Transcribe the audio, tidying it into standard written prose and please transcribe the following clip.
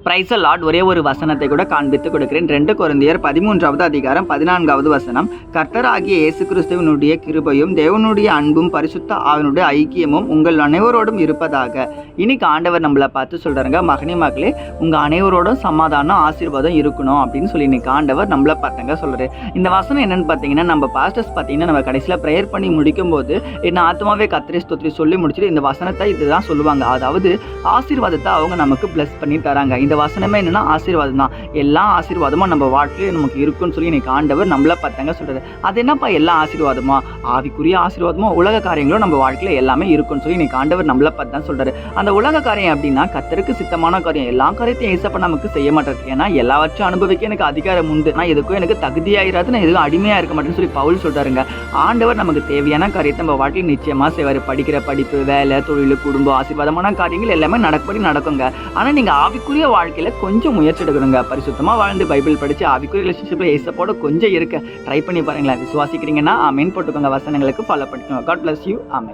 Price Lord. ஒரே ஒரு வசனத்தை கூட காண்பித்து கொடுக்கிறேன். 2 கொரிந்தியர் 13வது அதிகாரம் 14வது வசனம். கர்த்தராகிய இயேசு கிறிஸ்துவினுடைய கிருபையும் தேவனுடைய அன்பும் பரிசுத்த ஆவியினுடைய ஐக்கியமும் உங்கள் அனைவரோடும் இருப்பதாக. இன்னைக்கு ஆண்டவர் நம்மளை பார்த்து சொல்றாங்க, மகனே மகளே, உங்க அனைவரோடும் சமாதானம் ஆசீர்வாதம் இருக்கணும் அப்படின்னு சொல்லி இன்னைக்கு ஆண்டவர் நம்மளை பார்த்தாங்க சொல்றாரு. இந்த வசனம் என்னன்னு பார்த்தீங்கன்னா, நம்ம பாஸ்டர்ஸ் பார்த்தீங்கன்னா நம்ம கடைசியில் ப்ரேயர் பண்ணி முடிக்கும் போது என்ன ஆத்மாவே கர்த்தரை ஸ்தோத்திரி சொல்லி முடிச்சுட்டு இந்த வசனத்தை இதுதான் சொல்லுவாங்க. அதாவது ஆசீர்வாதத்தை அவங்க நமக்கு பிளஸ் பண்ணி தராங்க. இந்த வசனமே என்னன்னா ஆசீர்வாதம் தான். எல்லா ஆசீர்வாதமும் நம்ம வாழ்க்கையில் நமக்கு இருக்குன்னு சொல்லி இன்னைக்கு ஆண்டவர் நம்மள பார்த்தாங்க சொல்றாரு. அது என்னப்பா எல்லா ஆசீர்வாதமா? ஆவிக்குரிய ஆசீர்வாதமோ உலக காரியங்களும் நம்ம வாழ்க்கையில் எல்லாமே இருக்குன்னு சொல்லி இன்னைக்கு ஆண்டவர் நம்மள பார்த்து தான் சொல்றாரு. அந்த உலக காரியம் அப்படின்னா கர்த்தருக்கு சித்தமான காரியம். எல்லா காரியத்தையும் ஏசப்பா நமக்கு செய்ய மாட்டாரு. ஏன்னா எல்லாவற்றையும் அனுபவிக்க எனக்கு அதிகாரம் உண்டு, நான் எதுக்கும் எனக்கு தகுதியாயிராது, நான் எதுவும் அடிமையா இருக்க மாட்டேன்னு சொல்லி பவுல் சொல்றாருங்க. ஆண்டவர் நமக்கு தேவையான காரியத்தை நம்ம வாழ்க்கையில் நிச்சயமா செய்வார். படிக்கிற படிப்பு, வேலை, தொழில், குடும்பம், ஆசீர்வாதமான காரியங்கள் எல்லாமே நடக்குங்க. ஆனா நீங்க ஆவிக்குரிய வாழ்க்கையில கொஞ்சம் முயற்சி எடுக்கணுங்க. பரிசுத்தமா வாழ்ந்து பைபிள் படிச்சு ஆவிக்குரிய ரிலேஷன்ஷிப்ல ஏசப்போட கொஞ்சம் இருக்க ட்ரை பண்ணி பாருங்களேன். விசுவாசிக்கிறீங்கன்னா ஆமென் போட்டுக்கோங்க. வசனங்களுக்கு ஃபாலோ பண்ணிக்கோங்க. God bless you. ஆமென்.